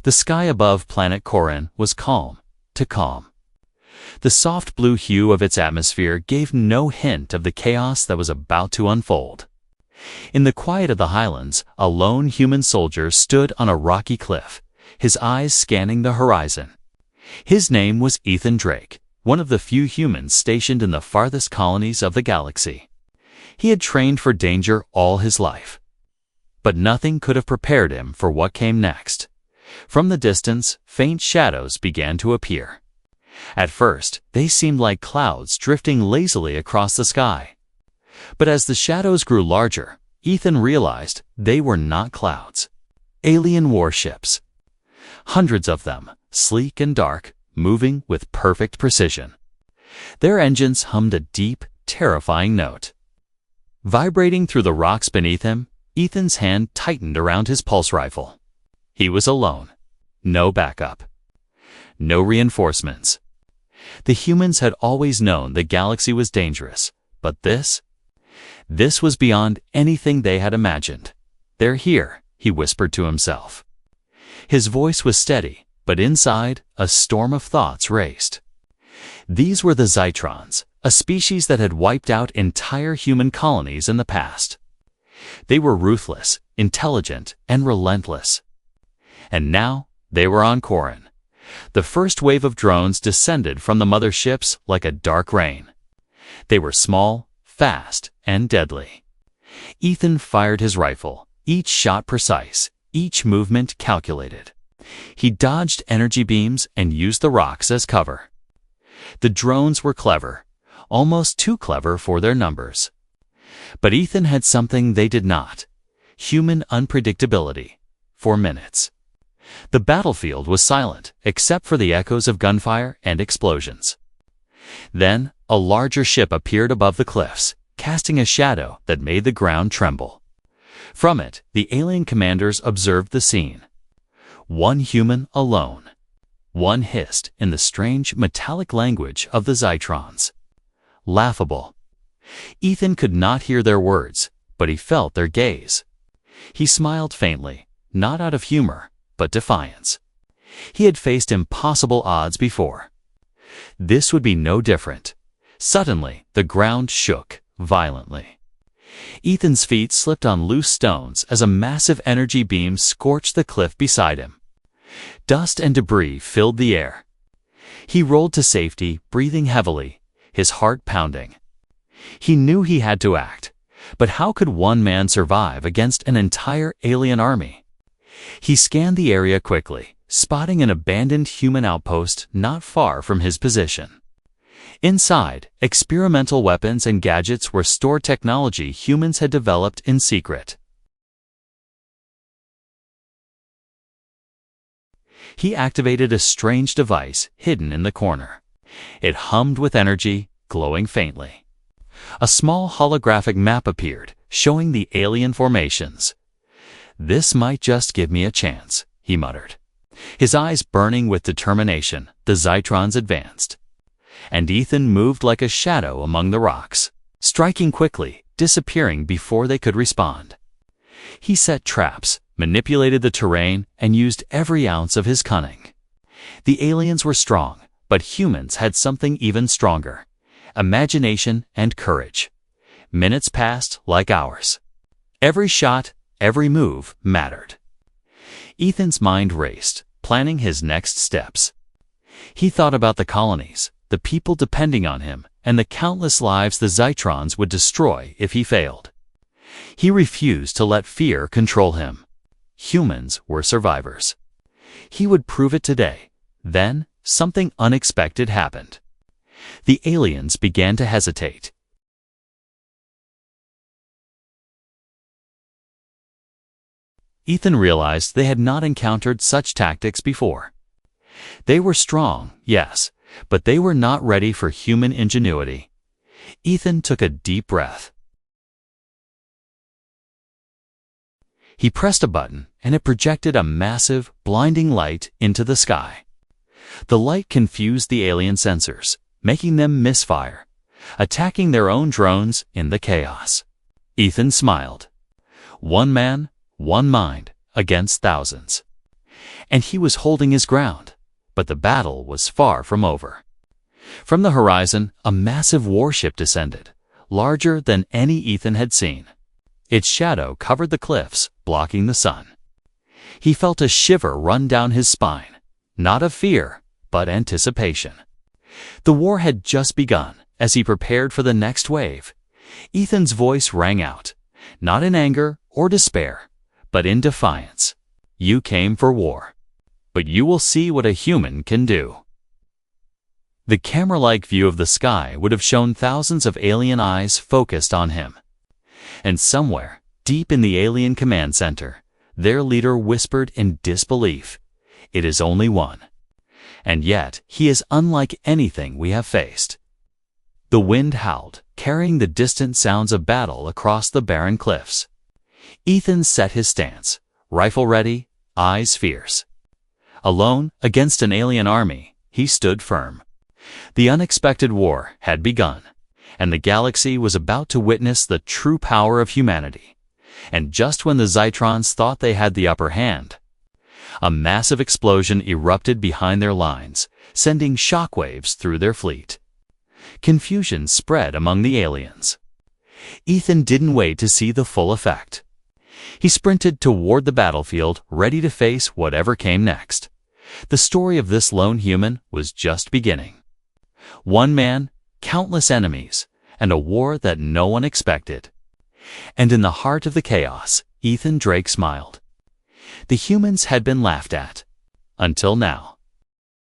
The sky above planet Corin was calm to calm. The soft blue hue of its atmosphere gave no hint of the chaos that was about to unfold. In the quiet of the highlands, a lone human soldier stood on a rocky cliff, his eyes scanning the horizon. His name was Ethan Drake, one of the few humans stationed in the farthest colonies of the galaxy. He had trained for danger all his life. But nothing could have prepared him for what came next. From the distance, faint shadows began to appear. At first, they seemed like clouds drifting lazily across the sky. But as the shadows grew larger, Ethan realized they were not clouds. Alien warships. Hundreds of them, sleek and dark, moving with perfect precision. Their engines hummed a deep, terrifying note. Vibrating through the rocks beneath him, Ethan's hand tightened around his pulse rifle. He was alone. No backup. No reinforcements. The humans had always known the galaxy was dangerous, but this was beyond anything they had imagined. "They're here," he whispered to himself. His voice was steady, but inside, a storm of thoughts raced. These were the Zytrons, a species that had wiped out entire human colonies in the past. They were ruthless, intelligent, and relentless. And now, they were on Corin. The first wave of drones descended from the mother ships like a dark rain. They were small, fast, and deadly. Ethan fired his rifle, each shot precise, each movement calculated. He dodged energy beams and used the rocks as cover. The drones were clever, almost too clever for their numbers. But Ethan had something they did not: human unpredictability. For minutes. The battlefield was silent, except for the echoes of gunfire and explosions. Then, a larger ship appeared above the cliffs, casting a shadow that made the ground tremble. From it, the alien commanders observed the scene. One human alone. One hissed in the strange metallic language of the Zytrons. Laughable. Ethan could not hear their words, but he felt their gaze. He smiled faintly, not out of humor, but defiance. He had faced impossible odds before. This would be no different. Suddenly, the ground shook violently. Ethan's feet slipped on loose stones as a massive energy beam scorched the cliff beside him. Dust and debris filled the air. He rolled to safety, breathing heavily, his heart pounding. He knew he had to act, but how could one man survive against an entire alien army? He scanned the area quickly, spotting an abandoned human outpost not far from his position. Inside, experimental weapons and gadgets were stored technology humans had developed in secret. He activated a strange device hidden in the corner. It hummed with energy, glowing faintly. A small holographic map appeared, showing the alien formations. "This might just give me a chance," he muttered. His eyes burning with determination, the Zytrons advanced. And Ethan moved like a shadow among the rocks, striking quickly, disappearing before they could respond. He set traps, manipulated the terrain, and used every ounce of his cunning. The aliens were strong, but humans had something even stronger: imagination and courage. Minutes passed like hours. Every shot, every move mattered. Ethan's mind raced, planning his next steps. He thought about the colonies, the people depending on him, and the countless lives the Zytrons would destroy if he failed. He refused to let fear control him. Humans were survivors. He would prove it today. Then, something unexpected happened. The aliens began to hesitate. Ethan realized they had not encountered such tactics before. They were strong, yes, but they were not ready for human ingenuity. Ethan took a deep breath. He pressed a button, and it projected a massive, blinding light into the sky. The light confused the alien sensors, making them misfire, attacking their own drones in the chaos. Ethan smiled. One man, one mind, against thousands. and he was holding his ground, but the battle was far from over. From the horizon, a massive warship descended, larger than any Ethan had seen. Its shadow covered the cliffs, blocking the sun. He felt a shiver run down his spine, not of fear, but anticipation. The war had just begun. As he prepared for the next wave, Ethan's voice rang out, not in anger or despair, but in defiance. You came for war, but you will see what a human can do. The camera-like view of the sky would have shown thousands of alien eyes focused on him. And somewhere, deep in the alien command center, their leader whispered in disbelief, "It is only one." And yet, he is unlike anything we have faced. The wind howled, carrying the distant sounds of battle across the barren cliffs. Ethan set his stance, rifle ready, eyes fierce. Alone, against an alien army, he stood firm. The unexpected war had begun, and the galaxy was about to witness the true power of humanity. And just when the Zytrons thought they had the upper hand, a massive explosion erupted behind their lines, sending shockwaves through their fleet. Confusion spread among the aliens. Ethan didn't wait to see the full effect. He sprinted toward the battlefield, ready to face whatever came next. The story of this lone human was just beginning. One man, countless enemies, and a war that no one expected. And in the heart of the chaos, Ethan Drake smiled. The humans had been laughed at. Until now.